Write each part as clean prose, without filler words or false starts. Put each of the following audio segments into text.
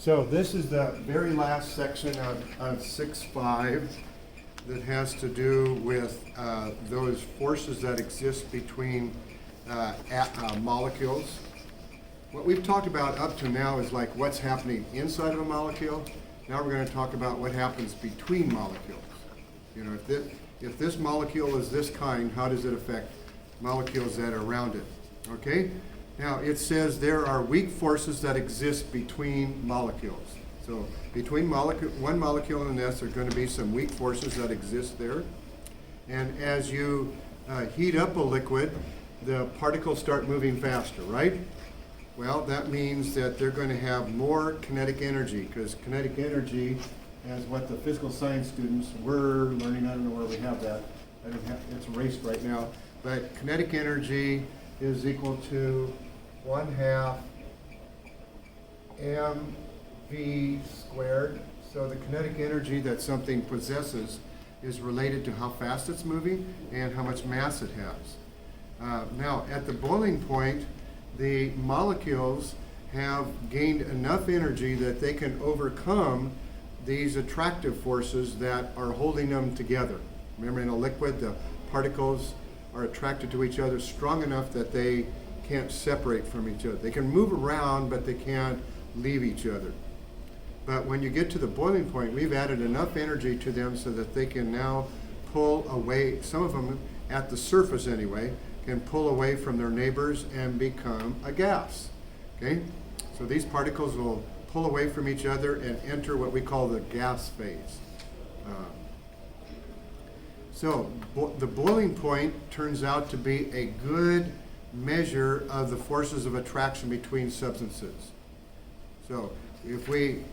So this is the very last section of 6.5 that has to do with those forces that exist between molecules. What we've talked about up to now is like what's happening inside of a molecule. Now we're going to talk about what happens between molecules. You know, if this molecule is this kind, how does it affect molecules that are around it? Okay? Now it says there are weak forces that exist between molecules. So between one molecule and this, there are going to be some weak forces that exist there. And as you heat up a liquid, the particles start moving faster, right? Well, that means that they're going to have more kinetic energy, because kinetic energy, as what the physical science students were learning, I don't know where we have that. It's erased right now. But kinetic energy is equal to 1/2 mv squared. So the kinetic energy that something possesses is related to how fast it's moving and how much mass it has. Now, at the boiling point, the molecules have gained enough energy that they can overcome these attractive forces that are holding them together. Remember, in a liquid, the particles are attracted to each other strong enough that they can't separate from each other. They can move around, but they can't leave each other. But when you get to the boiling point, we've added enough energy to them so that they can now pull away, some of them at the surface anyway, can pull away from their neighbors and become a gas. Okay? So these particles will pull away from each other and enter what we call the gas phase. The boiling point turns out to be a good measure of the forces of attraction between substances. So if we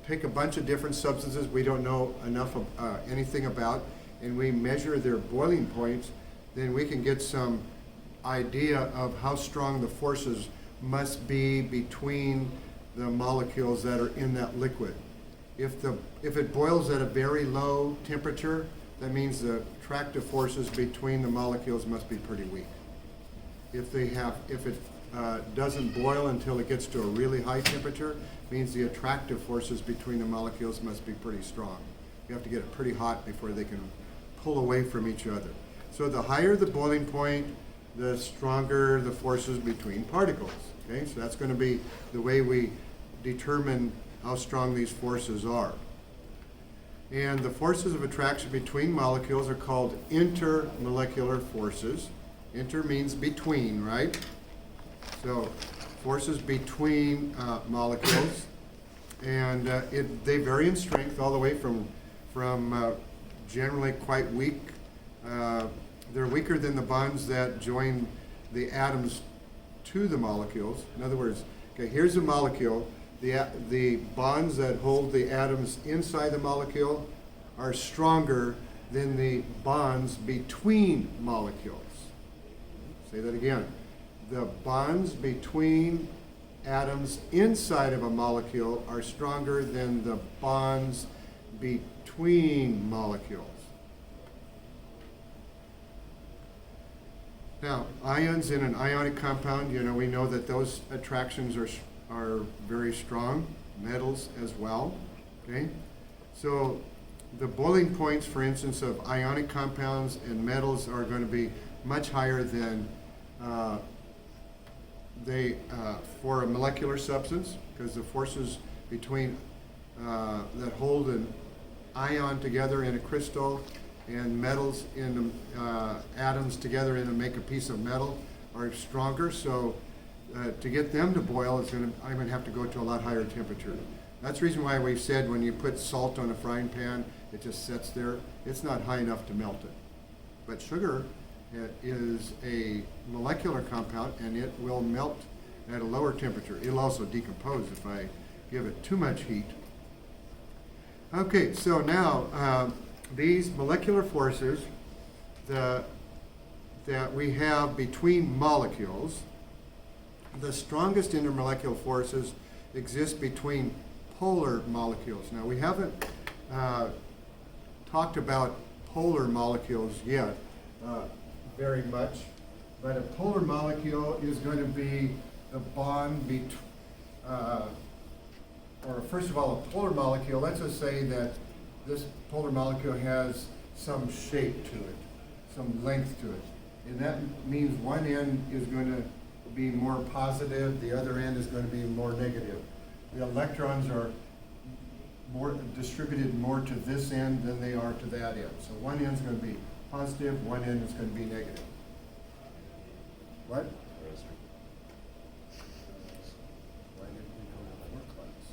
pick a bunch of different substances we don't know enough of, anything about, and we measure their boiling points, then we can get some idea of how strong the forces must be between the molecules that are in that liquid. If it boils at a very low temperature, that means the attractive forces between the molecules must be pretty weak. If it doesn't boil until it gets to a really high temperature, means the attractive forces between the molecules must be pretty strong. You have to get it pretty hot before they can pull away from each other. So the higher the boiling point, the stronger the forces between particles. Okay, so that's going to be the way we determine how strong these forces are. And the forces of attraction between molecules are called intermolecular forces. Inter means between, right? So forces between molecules, and they vary in strength all the way from generally quite weak. They're weaker than the bonds that join the atoms to the molecules. In other words, okay, here's a molecule. The bonds that hold the atoms inside the molecule are stronger than the bonds between molecules. Say that again. The bonds between atoms inside of a molecule are stronger than the bonds between molecules. Now, ions in an ionic compound, we know that those attractions are very strong, metals as well, okay? So the boiling points, for instance, of ionic compounds and metals are going to be much higher than for a molecular substance, because the forces between that hold an ion together in a crystal and metals in atoms together and make a piece of metal are stronger. So to get them to boil, I'm going to have to go to a lot higher temperature. That's the reason why we've said when you put salt on a frying pan, it just sits there. It's not high enough to melt it. But sugar is a molecular compound, and it will melt at a lower temperature. It'll also decompose if I give it too much heat. Okay, so now these molecular forces that we have between molecules, the strongest intermolecular forces exist between polar molecules. Now, we haven't talked about polar molecules yet very much, but a polar molecule is going to be the bond or a first of all, a polar molecule, let's just say that this polar molecule has some shape to it, some length to it. And that means one end is going to be more positive, the other end is going to be more negative. The electrons are more distributed more to this end than they are to that end. So one end is going to be positive, one end is going to be negative. What? Why didn't we go to work class?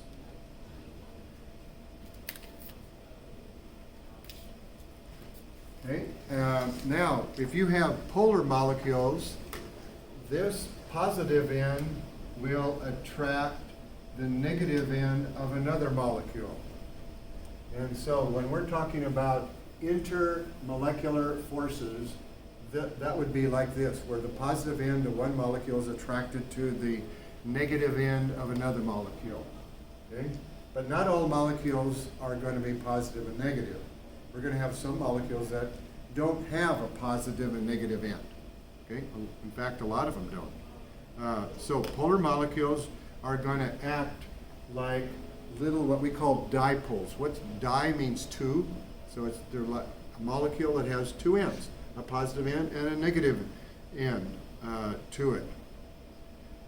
Okay, now, if you have polar molecules, this positive end will attract the negative end of another molecule. And so when we're talking about intermolecular forces, that would be like this, where the positive end of one molecule is attracted to the negative end of another molecule. Okay? But not all molecules are going to be positive and negative. We're going to have some molecules that don't have a positive and negative end. Okay? In fact, a lot of them don't. So polar molecules are going to act like little, what we call dipoles. What's di means two, so they're like a molecule that has two ends, a positive end and a negative end to it.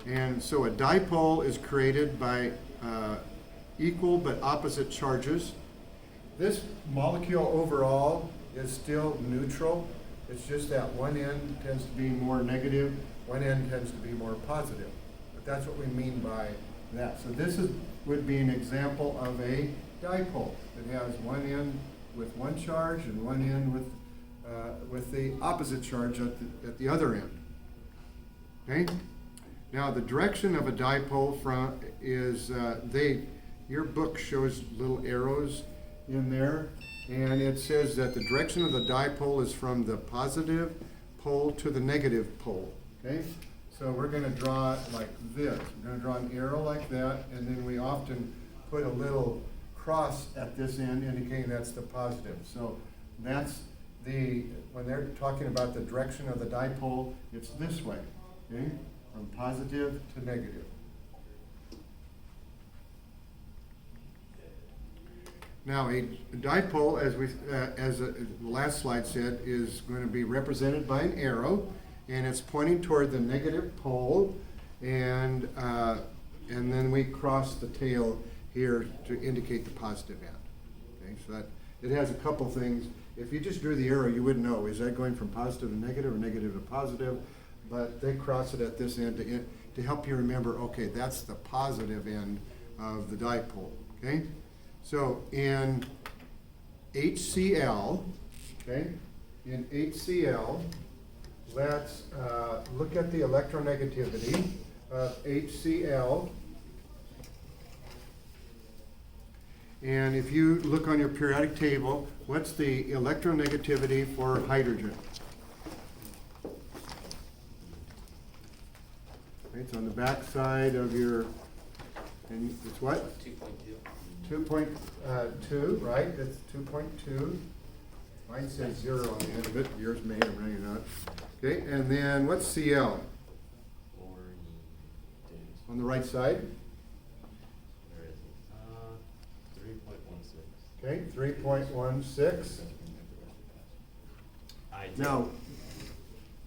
And so a dipole is created by equal but opposite charges. This molecule overall is still neutral. It's just that one end tends to be more negative, one end tends to be more positive. But that's what we mean by that. So this would be an example of a dipole that has one end with one charge and one end with the opposite charge at the other end. Okay? Now the direction of a dipole is your book shows little arrows in there, and it says that the direction of the dipole is from the positive pole to the negative pole. Okay? So we're going to draw it like this. We're going to draw an arrow like that, and then we often put a little cross at this end indicating that's the positive. So that's when they're talking about the direction of the dipole, it's this way, okay? From positive to negative. Now, a dipole, as the last slide said, is going to be represented by an arrow, and it's pointing toward the negative pole, and then we cross the tail here to indicate the positive end. Okay, so that it has a couple things. If you just drew the arrow, you wouldn't know, is that going from positive to negative or negative to positive? But they cross it at this end to help you remember, okay, that's the positive end of the dipole, okay? So in HCl, okay, in HCl, let's look at the electronegativity of HCl. And if you look on your periodic table, what's the electronegativity for hydrogen? Okay, it's on the back side of your, and it's what? 2.2. 2.2, right? That's 2.2. Mine says 0 on the end of it. Yours may or may not. Okay, and then what's Cl? On the right side? Okay, 3.16. Now,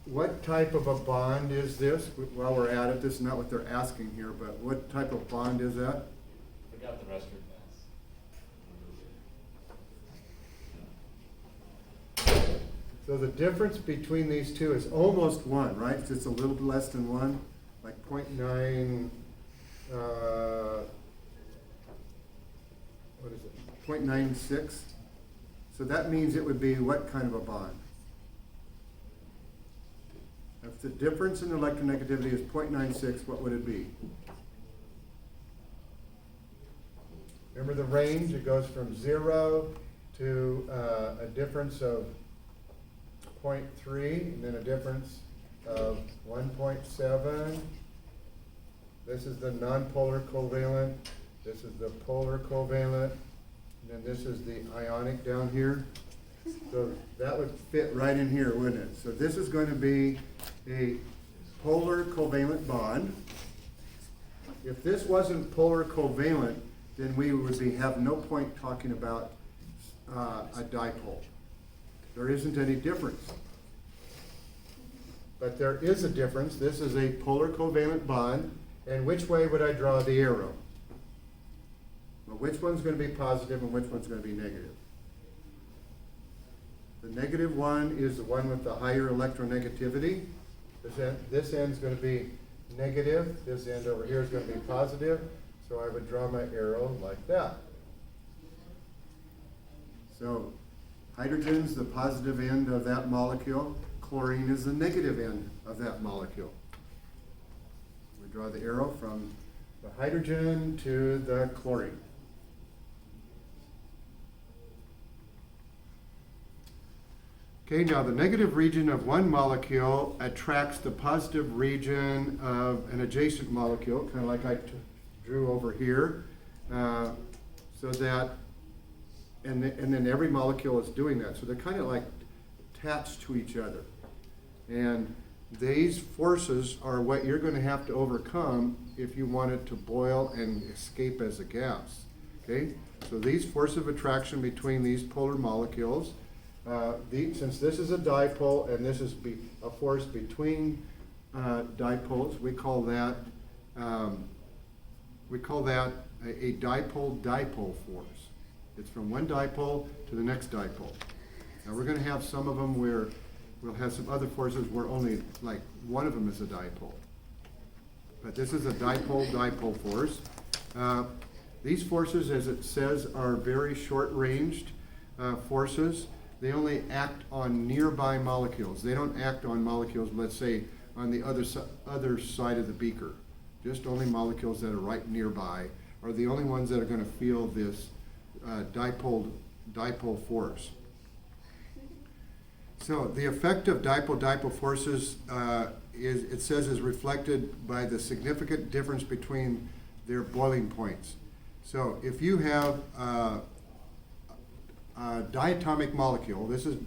what type of a bond is this? While we're at it, this is not what they're asking here, but what type of bond is that? Forgot the rest of the So the difference between these two is almost 1, right? It's just a little bit less than 1, like 0.9, what is it? 0.96. So that means it would be what kind of a bond? If the difference in electronegativity is 0.96, what would it be? Remember the range? It goes from 0 to a difference of 0.3, and then a difference of 1.7. This is the nonpolar covalent. This is the polar covalent. And then this is the ionic down here. So that would fit right in here, wouldn't it? So this is going to be a polar covalent bond. If this wasn't polar covalent, then we would have no point talking about a dipole. There isn't any difference. But there is a difference. This is a polar covalent bond. And which way would I draw the arrow? Well, which one's going to be positive and which one's going to be negative? The negative one is the one with the higher electronegativity. This end's going to be negative. This end over here is going to be positive. So I would draw my arrow like that. So hydrogen's the positive end of that molecule. Chlorine is the negative end of that molecule. We draw the arrow from the hydrogen to the chlorine. Okay, now the negative region of one molecule attracts the positive region of an adjacent molecule, kind of like I drew over here, so that, and then every molecule is doing that. So they're kind of like attached to each other. And these forces are what you're going to have to overcome if you want it to boil and escape as a gas. Okay, so these forces of attraction between these polar molecules, since this is a dipole and this is a force between dipoles, we call that a dipole-dipole force. It's from one dipole to the next dipole. Now we're going to have some of them where we'll have some other forces where only like one of them is a dipole. But this is a dipole-dipole force. These forces, as it says, are very short-ranged forces. They only act on nearby molecules. They don't act on molecules, let's say, on the other side of the beaker. Just only molecules that are right nearby are the only ones that are going to feel this dipole force. So the effect of dipole-dipole forces it says is reflected by the significant difference between their boiling points. So if you have a diatomic molecule, this is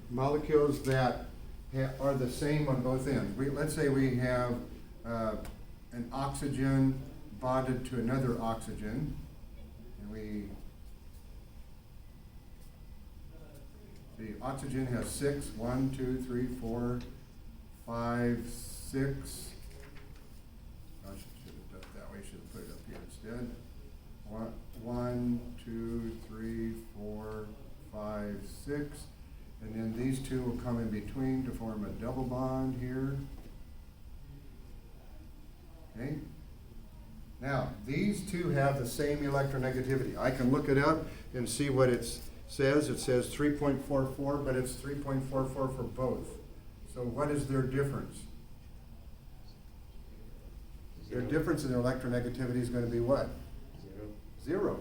molecules that are the same on both ends. Let's say we have an oxygen bonded to another oxygen, and the oxygen has 6, 1, 2, 3, 4, 5, 6. I should have done it that way. Should have put it up here instead. 1, 2, 3, 4, 5, 6. And then these two will come in between to form a double bond here. Okay. Now, these two have the same electronegativity. I can look it up and see what it says. It says 3.44, but it's 3.44 for both. So what is their difference? Their difference in their electronegativity is going to be what? 0.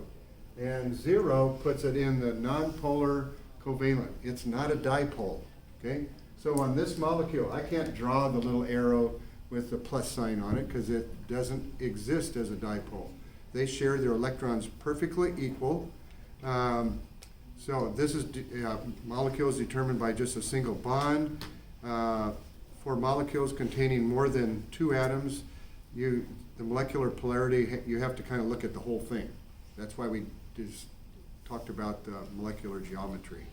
And 0 puts it in the nonpolar covalent. It's not a dipole. Okay? So on this molecule, I can't draw the little arrow with the plus sign on it because it doesn't exist as a dipole. They share their electrons perfectly equal. So this is molecules determined by just a single bond. For molecules containing more than 2 atoms, the molecular polarity, you have to kind of look at the whole thing. That's why we just talked about the molecular geometry.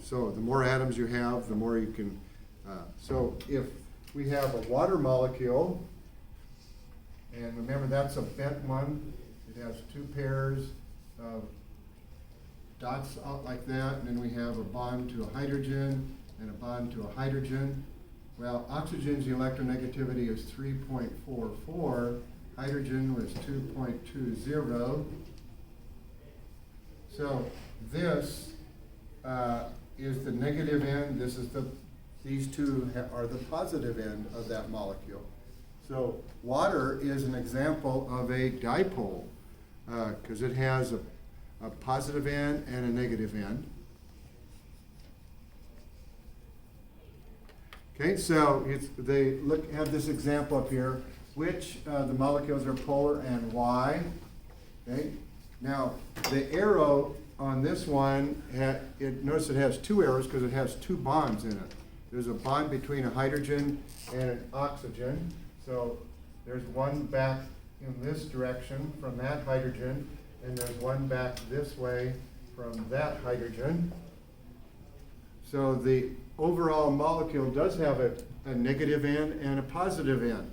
So the more atoms you have, the more you can. So if we have a water molecule, and remember that's a bent one, it has 2 pairs of dots out like that, and then we have a bond to a hydrogen and a bond to a hydrogen. Well, oxygen's electronegativity is 3.44, hydrogen was 2.20. So this is the negative end. These two are the positive end of that molecule. So water is an example of a dipole because it has a positive end and a negative end. Okay, so have this example up here, which the molecules are polar and why. Okay, now the arrow on this one, notice it has 2 arrows because it has 2 bonds in it. There's a bond between a hydrogen and an oxygen. So there's one back in this direction from that hydrogen, and there's one back this way from that hydrogen. So the overall molecule does have a negative end and a positive end.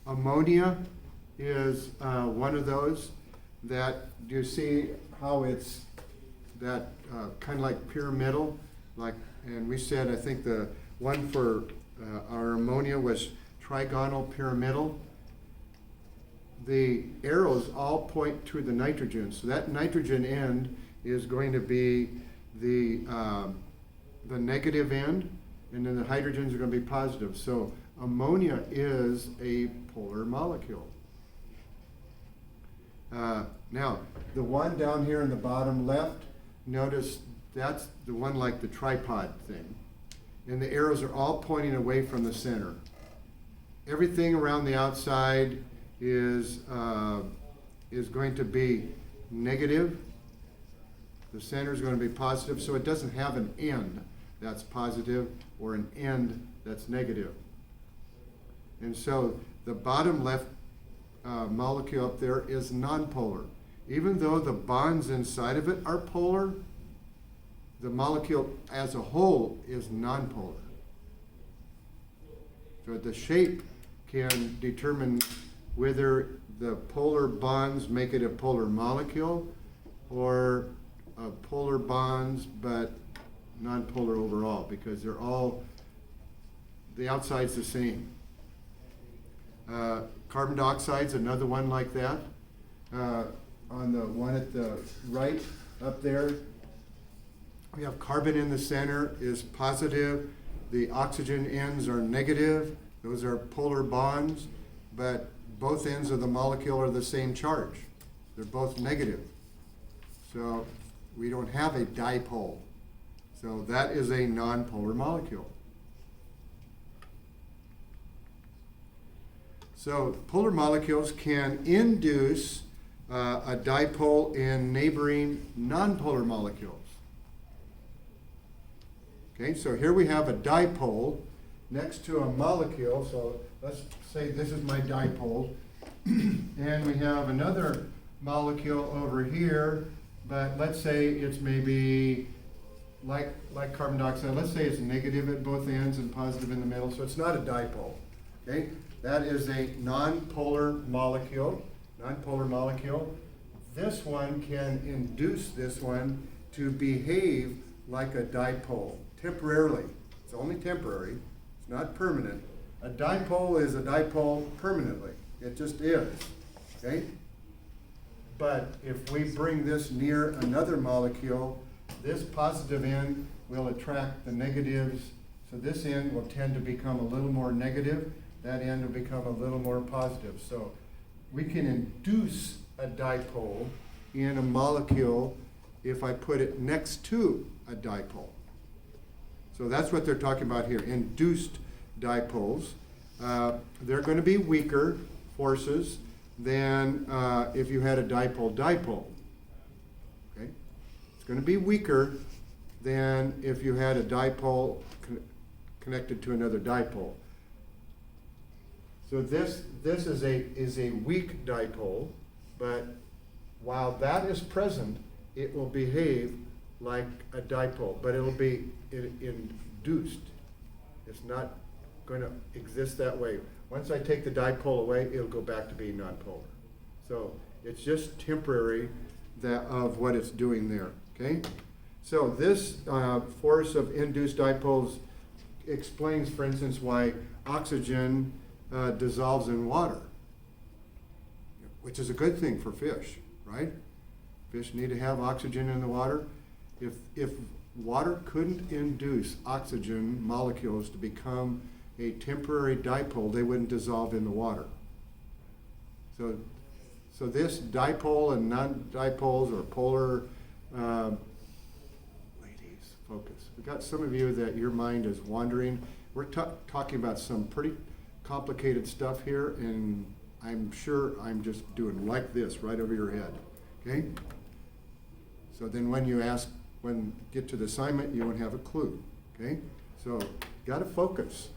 Ammonia is one of those that, do you see how it's that kind of like pyramidal? And we said, I think the one for our ammonia was trigonal pyramidal. The arrows all point to the nitrogen, so that nitrogen end is going to be the negative end, and then the hydrogens are going to be positive. So ammonia is a polar molecule. Now, the one down here in the bottom left, notice that's the one like the tripod thing. And the arrows are all pointing away from the center. Everything around the outside is going to be negative. The center is going to be positive, so it doesn't have an end that's positive or an end that's negative. And so the bottom left molecule up there is nonpolar. Even though the bonds inside of it are polar, the molecule as a whole is nonpolar. So the shape can determine whether the polar bonds make it a polar molecule or polar bonds but nonpolar overall, because they're all, the outside's the same. Carbon dioxide's another one like that. On the one at the right up there, we have carbon in the center is positive. The oxygen ends are negative. Those are polar bonds, but both ends of the molecule are the same charge. They're both negative. So we don't have a dipole. So that is a nonpolar molecule. So polar molecules can induce a dipole in neighboring nonpolar molecules. Okay, so here we have a dipole next to a molecule. So let's say this is my dipole. And we have another molecule over here, but let's say it's maybe like carbon dioxide. Let's say it's negative at both ends and positive in the middle, so it's not a dipole. Okay, that is a nonpolar molecule. Nonpolar molecule. This one can induce this one to behave like a dipole temporarily. It's only temporary. It's not permanent. A dipole is a dipole permanently. It just is. Okay? But if we bring this near another molecule, this positive end will attract the negatives. So this end will tend to become a little more negative. That end will become a little more positive. So we can induce a dipole in a molecule if I put it next to a dipole. So that's what they're talking about here, induced dipoles. They're going to be weaker forces than if you had a dipole-dipole. Okay? It's going to be weaker than if you had a dipole connected to another dipole. So this is a weak dipole, but while that is present, it will behave like a dipole, but it'll be induced. It's not going to exist that way. Once I take the dipole away, it'll go back to being nonpolar. So it's just temporary of what it's doing there. Okay. So this force of induced dipoles explains, for instance, why oxygen dissolves in water, which is a good thing for fish, right? Fish need to have oxygen in the water. If water couldn't induce oxygen molecules to become a temporary dipole, they wouldn't dissolve in the water. So this dipole and non-dipoles or polar, ladies, focus. We've got some of you that your mind is wandering. We're talking about some pretty complicated stuff here, and I'm sure I'm just doing like this right over your head, okay? So then when you get to the assignment, you won't have a clue, okay? So you got to focus.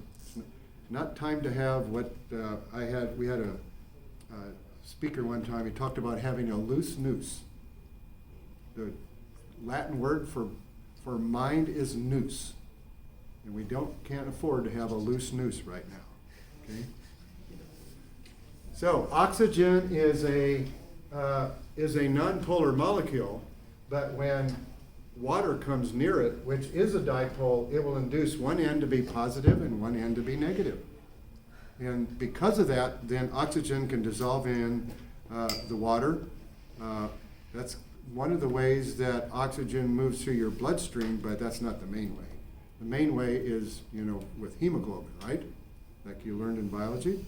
not time to have what we had a speaker one time, he talked about having a loose noose. The Latin word for mind is nous. And we can't afford to have a loose noose right now, okay? So oxygen is a nonpolar molecule, but when water comes near it, which is a dipole, it will induce one end to be positive and one end to be negative. And because of that, then oxygen can dissolve in the water. That's one of the ways that oxygen moves through your bloodstream, but that's not the main way. The main way is, with hemoglobin, right? Like you learned in biology.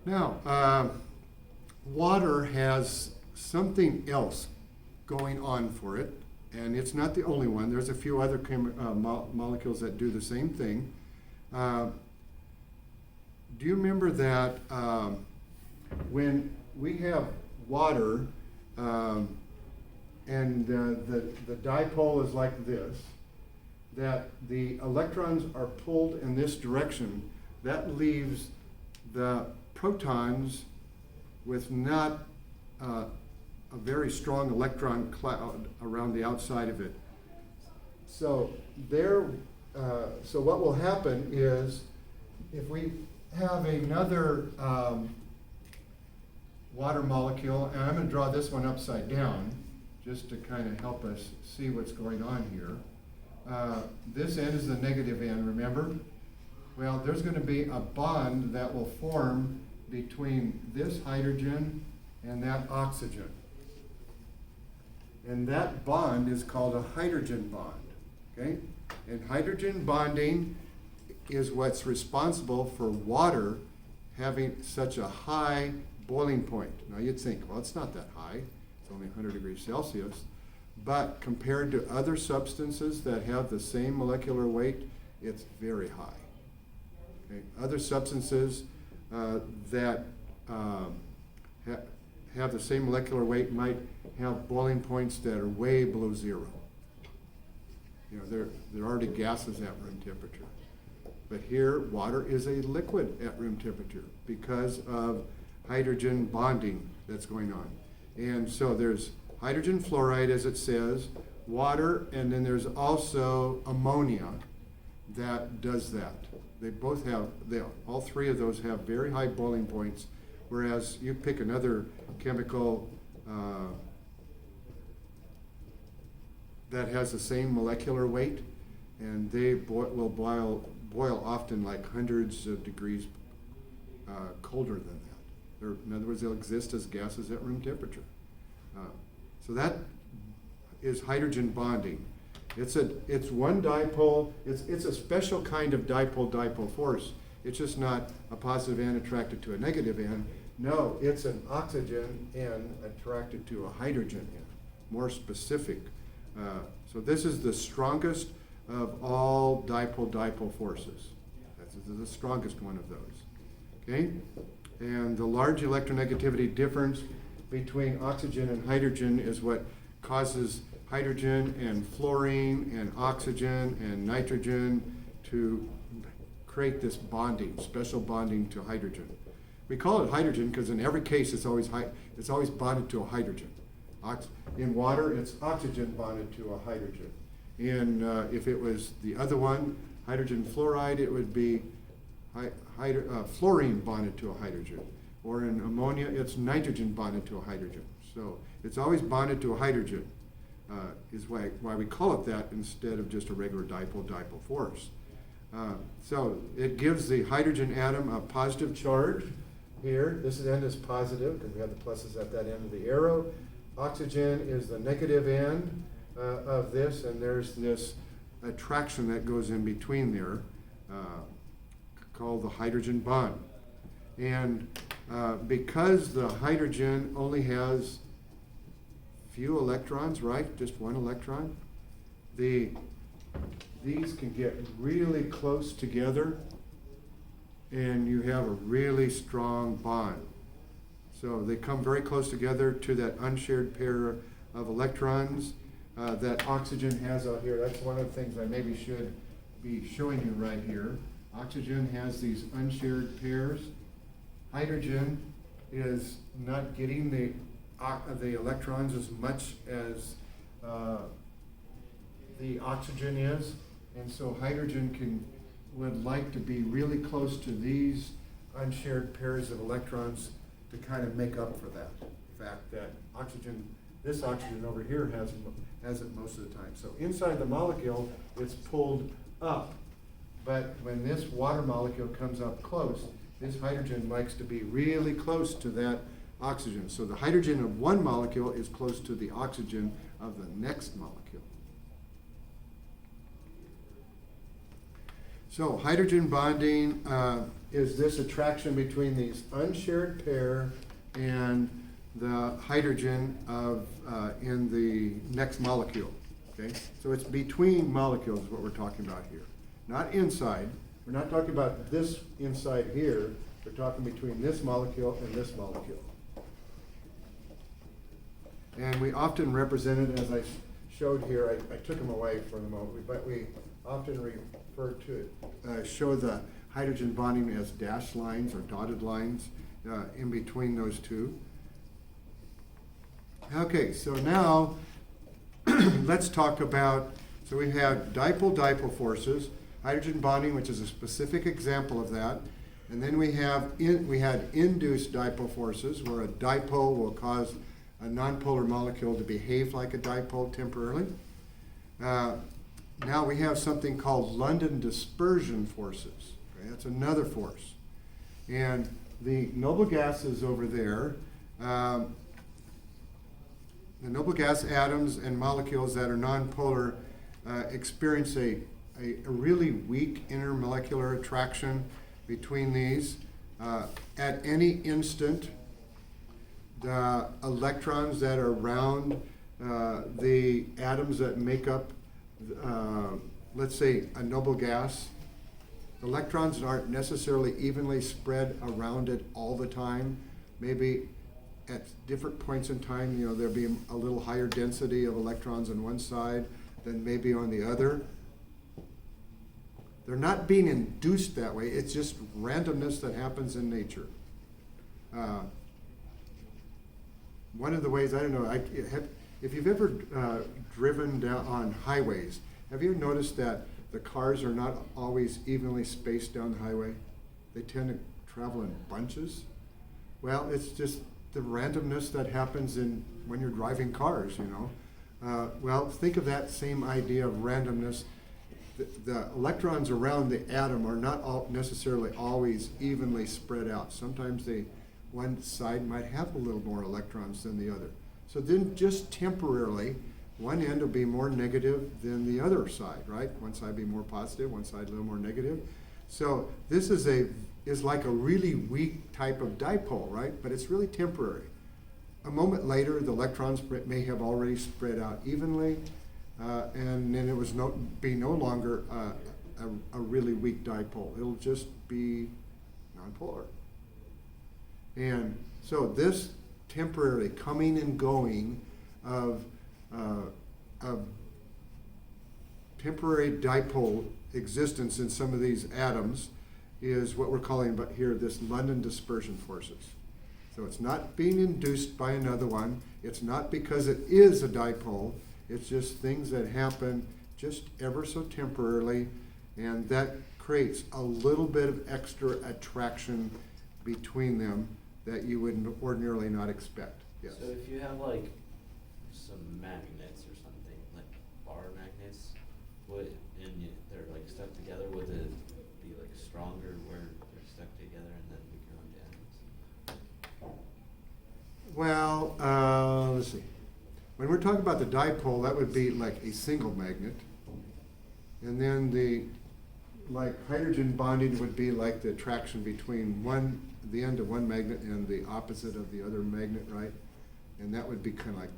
Now, water has something else going on for it, and it's not the only one. There's a few other molecules that do the same thing. Do you remember that when we have water, and the dipole is like this, that the electrons are pulled in this direction, that leaves the protons with not a very strong electron cloud around the outside of it. So so what will happen is, if we have another water molecule, and I'm going to draw this one upside down, just to kind of help us see what's going on here. This end is the negative end, remember? Well, there's going to be a bond that will form between this hydrogen and that oxygen. And that bond is called a hydrogen bond, okay? And hydrogen bonding is what's responsible for water having such a high boiling point. Now you'd think, well, it's not that high. It's only 100 degrees Celsius. But compared to other substances that have the same molecular weight, it's very high. Okay? Other substances that have the same molecular weight might have boiling points that are way below zero. They're already gases at room temperature. But here, water is a liquid at room temperature because of hydrogen bonding that's going on. And so there's hydrogen fluoride, as it says, water, and then there's also ammonia that does that. They both have, all three of those have very high boiling points, whereas you pick another chemical that has the same molecular weight, and they will boil often like hundreds of degrees colder than that. In other words, they'll exist as gases at room temperature. So that is hydrogen bonding. It's one dipole. It's a special kind of dipole force. It's just not a positive end attracted to a negative end. No, it's an oxygen end attracted to a hydrogen end. More specific. So this is the strongest of all dipole forces. That's the strongest one of those. Okay? And the large electronegativity difference between oxygen and hydrogen is what causes hydrogen and fluorine and oxygen and nitrogen to create this bonding, special bonding to hydrogen. We call it hydrogen because in every case it's always bonded to a hydrogen. In water, it's oxygen bonded to a hydrogen. If it was the other one, hydrogen fluoride, it would be fluorine bonded to a hydrogen. Or in ammonia, it's nitrogen bonded to a hydrogen. So it's always bonded to a hydrogen, is why we call it that instead of just a regular dipole force. So it gives the hydrogen atom a positive charge here. This end is positive because we have the pluses at that end of the arrow. Oxygen is the negative end of this, and there's this attraction that goes in between there called the hydrogen bond. And because the hydrogen only has few electrons, right? Just one electron, these can get really close together and you have a really strong bond. So they come very close together to that unshared pair of electrons that oxygen has out here. That's one of the things I maybe should be showing you right here. Oxygen has these unshared pairs. Hydrogen is not getting the electrons as much as the oxygen is, and so hydrogen would like to be really close to these unshared pairs of electrons to kind of make up for that fact that this oxygen over here has it most of the time. So inside the molecule, it's pulled up, but when this water molecule comes up close, this hydrogen likes to be really close to that oxygen. So the hydrogen of one molecule is close to the oxygen of the next molecule. So hydrogen bonding is this attraction between these unshared pair and the hydrogen in the next molecule. Okay, so it's between molecules is what we're talking about here, not inside. We're not talking about this inside here. We're talking between this molecule and this molecule. And we often represent it, as I showed here, I took them away for the moment, but we often refer to it, show the hydrogen bonding as dashed lines or dotted lines in between those two. Okay, so now let's talk about, so we have dipole-dipole forces, hydrogen bonding, which is a specific example of that. And then we had induced dipole forces, where a dipole will cause a nonpolar molecule to behave like a dipole temporarily. Now we have something called London dispersion forces. Okay, that's another force. And the noble gases over there, the noble gas atoms and molecules that are nonpolar experience a really weak intermolecular attraction between these. At any instant, the electrons that are around the atoms that make up, let's say, a noble gas, electrons aren't necessarily evenly spread around it all the time. Maybe at different points in time, there'll be a little higher density of electrons on one side than maybe on the other. They're not being induced that way. It's just randomness that happens in nature. One of the ways, I don't know, if you've ever driven down on highways, have you noticed that the cars are not always evenly spaced down the highway? They tend to travel in bunches. Well, it's just the randomness that happens when you're driving cars, Well, think of that same idea of randomness. The electrons around the atom are not necessarily always evenly spread out. Sometimes one side might have a little more electrons than the other. So then just temporarily, one end will be more negative than the other side, right? One side be more positive, one side a little more negative. So this is like a really weak type of dipole, right? But it's really temporary. A moment later, the electrons may have already spread out evenly, and then it was no longer a really weak dipole. It'll just be nonpolar. And so this temporary coming and going of temporary dipole existence in some of these atoms is what we're calling but here this London dispersion forces. So it's not being induced by another one. It's not because it is a dipole. It's just things that happen just ever so temporarily, and that creates a little bit of extra attraction between them that you would ordinarily not expect. Yes. So if you have like some magnets or something, like bar magnets, they're like stuck together, would it be like stronger where they're stuck together and then become atoms? Well, let's see. When we're talking about the dipole, that would be like a single magnet. And then like hydrogen bonding would be like the attraction between the end of one magnet and the opposite of the other magnet, right? And that would be kind of like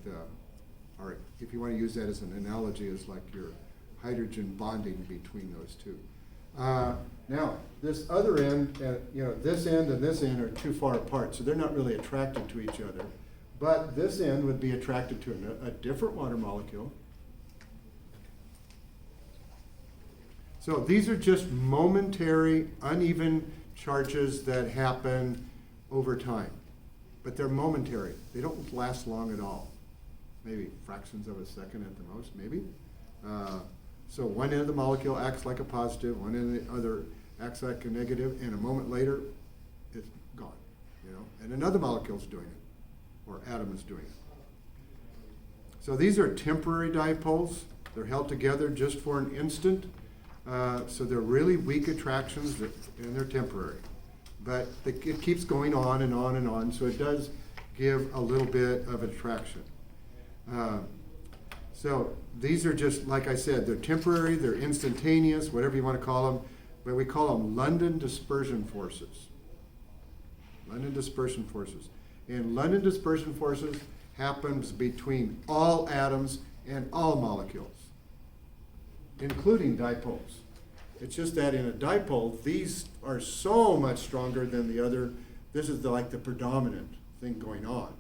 or if you want to use that as an analogy, is like your hydrogen bonding between those two. Now, this other end, this end and this end are too far apart, so they're not really attracted to each other. But this end would be attracted to a different water molecule. So these are just momentary, uneven charges that happen over time. But they're momentary. They don't last long at all. Maybe fractions of a second at the most, maybe. So one end of the molecule acts like a positive, one end of the other acts like a negative, and a moment later, it's gone, you know? And another molecule's doing it, or atom is doing it. So these are temporary dipoles. They're held together just for an instant. So they're really weak attractions, and they're temporary. But it keeps going on and on and on, so it does give a little bit of attraction. So these are just, like I said, they're temporary, they're instantaneous, whatever you want to call them, but we call them London dispersion forces. London dispersion forces. And London dispersion forces happens between all atoms and all molecules, including dipoles. It's just that in a dipole, these are so much stronger than the other. This is like the predominant thing going on.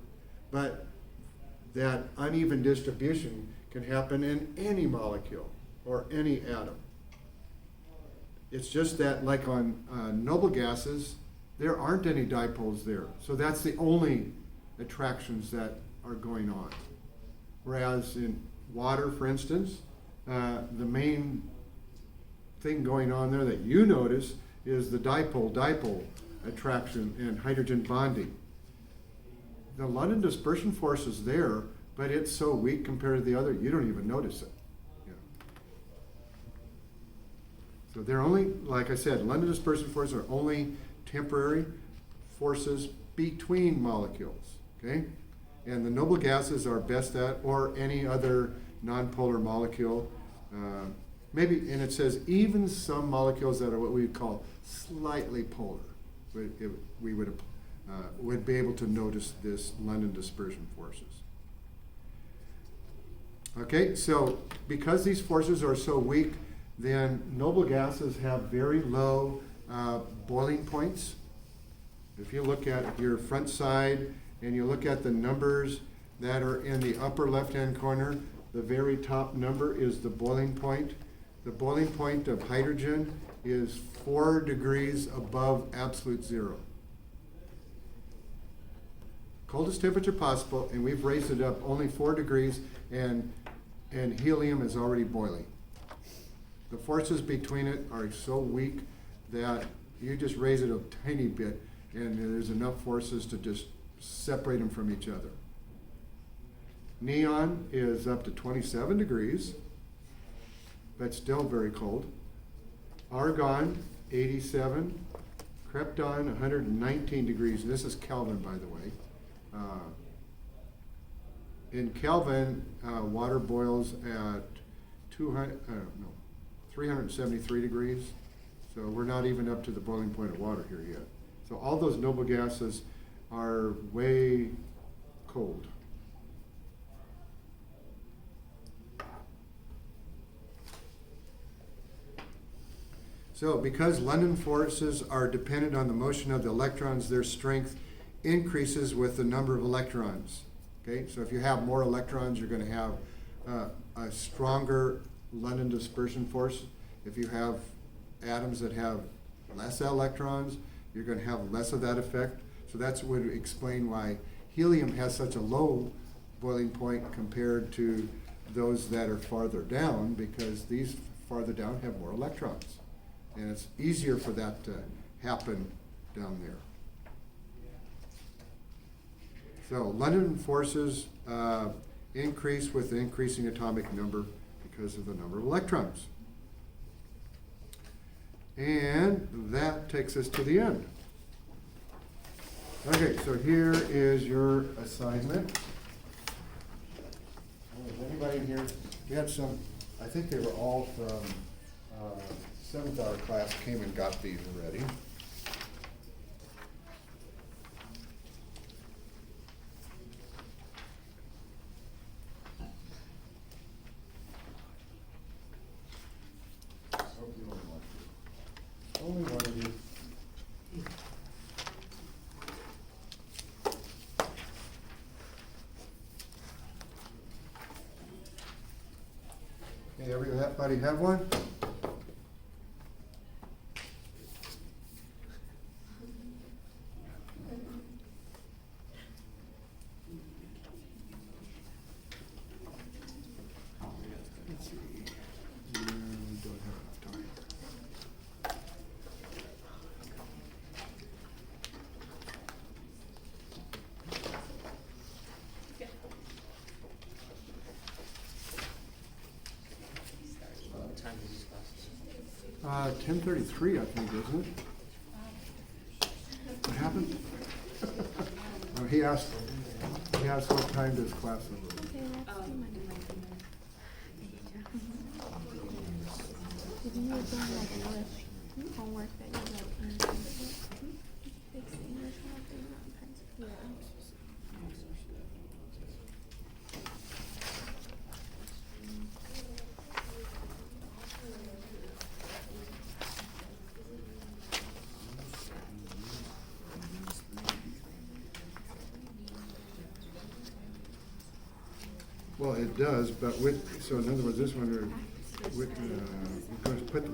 But that uneven distribution can happen in any molecule or any atom. It's just that, like on noble gases, there aren't any dipoles there. So that's the only attractions that are going on. Whereas in water, for instance, the main thing going on there that you notice is the dipole-dipole attraction and hydrogen bonding. The London dispersion force is there, but it's so weak compared to the other, you don't even notice it. Yeah. So they're only, like I said, London dispersion forces are only temporary forces between molecules, okay? And the noble gases are best at, or any other nonpolar molecule. Maybe, and it says even some molecules that are what we would call slightly polar, we would be able to notice this London dispersion forces. Okay, so because these forces are so weak, then noble gases have very low boiling points. If you look at your front side and you look at the numbers that are in the upper left-hand corner, the very top number is the boiling point. The boiling point of hydrogen is 4 degrees above absolute zero. Coldest temperature possible, and we've raised it up only 4 degrees, and helium is already boiling. The forces between it are so weak that you just raise it a tiny bit, and there's enough forces to just separate them from each other. Neon is up to 27 degrees, but still very cold. Argon, 87. Krypton, 119 degrees. And this is Kelvin, by the way. In Kelvin, water boils at 373 degrees. So we're not even up to the boiling point of water here yet. So all those noble gases are way cold. So because London forces are dependent on the motion of the electrons, their strength increases with the number of electrons. Okay, so if you have more electrons, you're going to have a stronger London dispersion force. If you have atoms that have less electrons, you're going to have less of that effect. So that's what would explain why helium has such a low boiling point compared to those that are farther down, because these farther down have more electrons. And it's easier for that to happen down there. So London forces increase with the increasing atomic number because of the number of electrons. And that takes us to the end. Okay, so here is your assignment. Is anybody in here? We had some, I think they were all from 7th hour class, came and got these already. Only one of you. Okay, everybody have one? 10:33, I think, isn't it? What happened? Oh, he asked what time does class over? Okay, let's do Monday. Did you have done like English homework that you like fix the English one thing sometimes? Yeah. Well, it does, but so in other words, this one,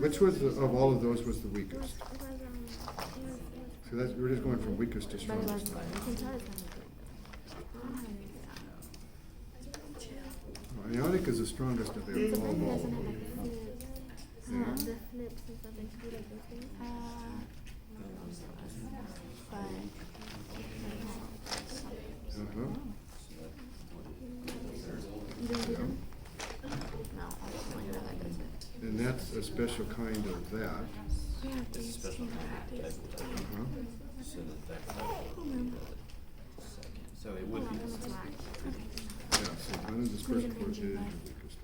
which was, of all of those, was the weakest? So that's, we're just going from weakest to strongest. Ionic is the strongest of all of all. Yeah. The flips and stuff like do like those things. Uh-huh. You don't do them? No, I just like that does it. And that's a special kind of that. Yeah, It's a special kind of type. Uh-huh. So that's so it would be. Yeah, so one of the special forces is the weakest.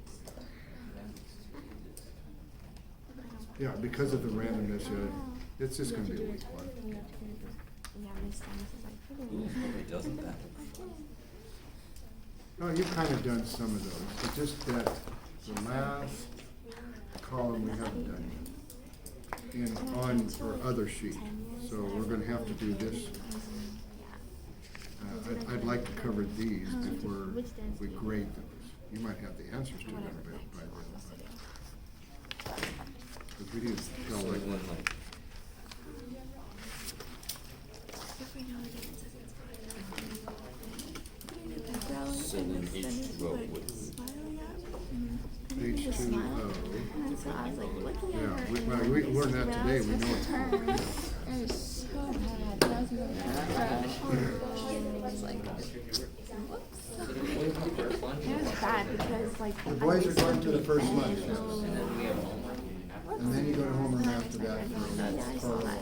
Yeah, because of the randomness, it's just gonna be a weak one. Yeah, Miss Thomas is like, It doesn't that. Oh, you've kind of done some of those, it's just that the last column we haven't done yet. On our other sheet, so we're gonna have to do this. I'd like to cover these before we grade those. You might have the answers to them by then. Because we didn't tell So like then what. like. So then H2O would. H2O. And so I was like looking at Yeah, her. we and learned that today, we know it. And so bad. That was like, it was bad because like. The boys are going to the first lunch, yes. And then we have homework. And then you go to homeroom after that Yeah, I saw that.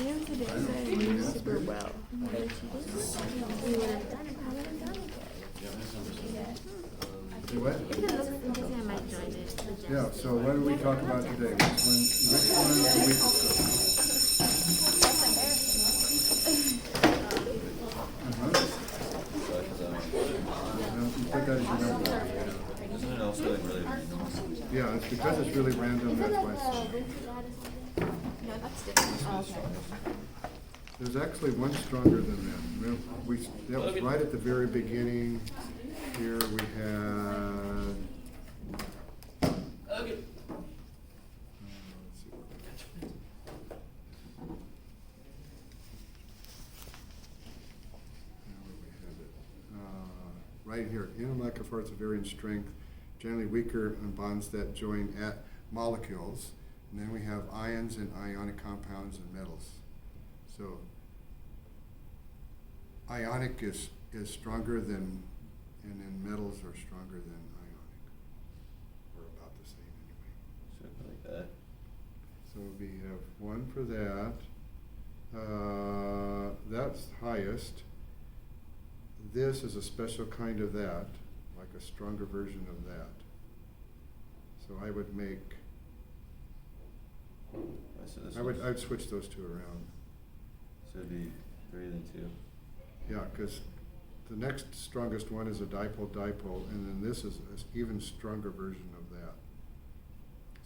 Even today said super well. But if she didn't, we would have done it. I would have done it. Do what? If it looks interesting, I might join it. Yeah, so what do we talk about today? Which one do we? You put that as your number. Isn't it also like really random? Yeah, it's because it's really random, that's why it's. No, that's different. Oh, okay. There's actually one stronger than that. That was right at the very beginning. Here we had. Okay. Let's see. Where we have it. Right here, interleucophores of varying strength, generally weaker on bonds that join at molecules. And then we have ions and ionic compounds and metals. So ionic is stronger than, and then metals are stronger than ionic. Or about the same anyway. Something like that. So we have one for that. That's highest. This is a special kind of that, like a stronger version of that. So I would make, So this I'd switch those two around. So it'd be 3 then 2. Yeah, because the next strongest one is a dipole-dipole, and then this is an even stronger version of that.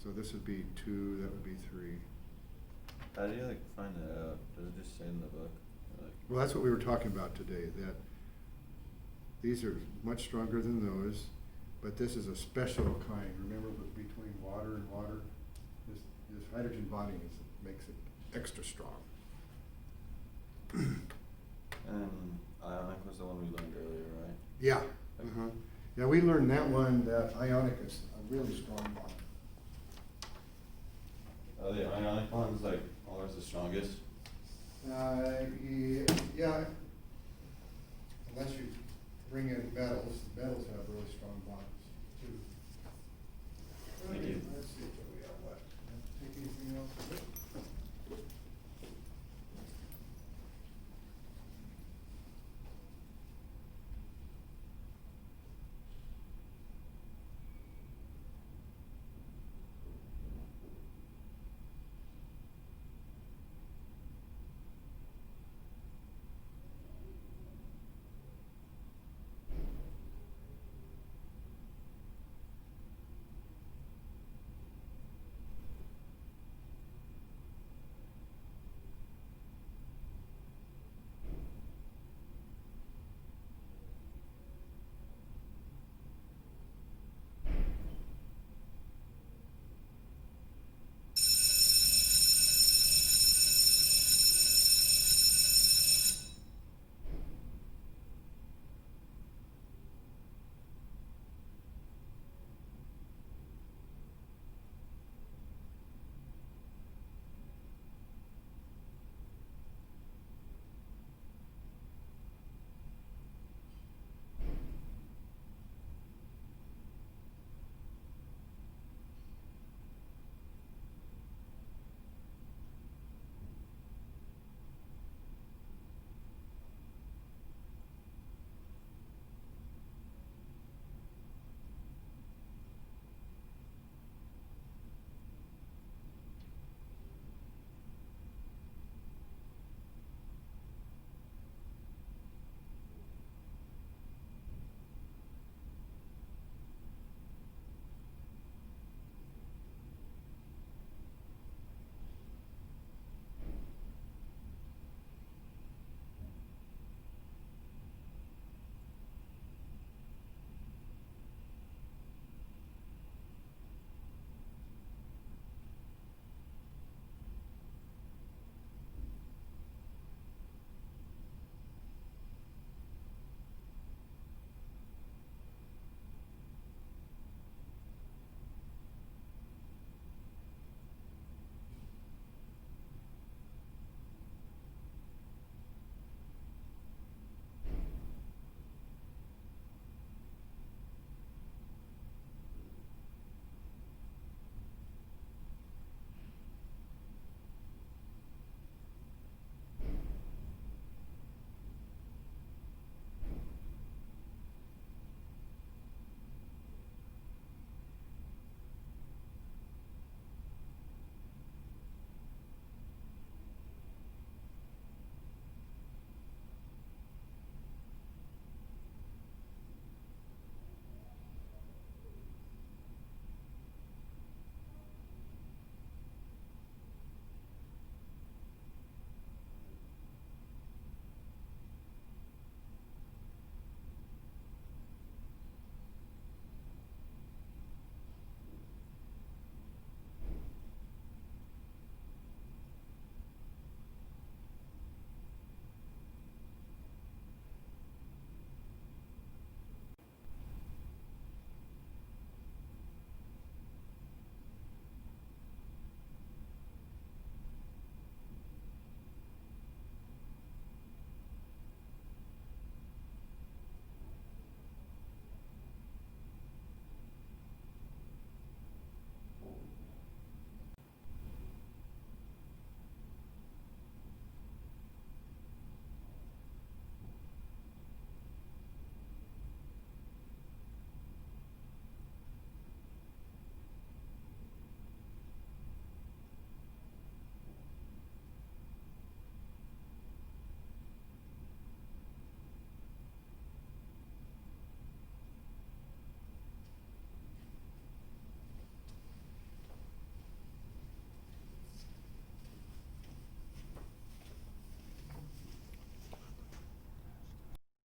So this would be 2, that would be 3. How do you like find that out? Does it just say in the book? Or, like, Well, that's what we were talking about today, that these are much stronger than those, but this is a special kind. Remember, between water and water, this hydrogen bonding makes it extra strong. And ionic was the one we learned earlier, right? Yeah. Uh-huh. Yeah, we learned that one, that ionic is a really strong bond. Oh, the ionic one's like always the strongest. Yeah, unless you bring in metals, metals have really strong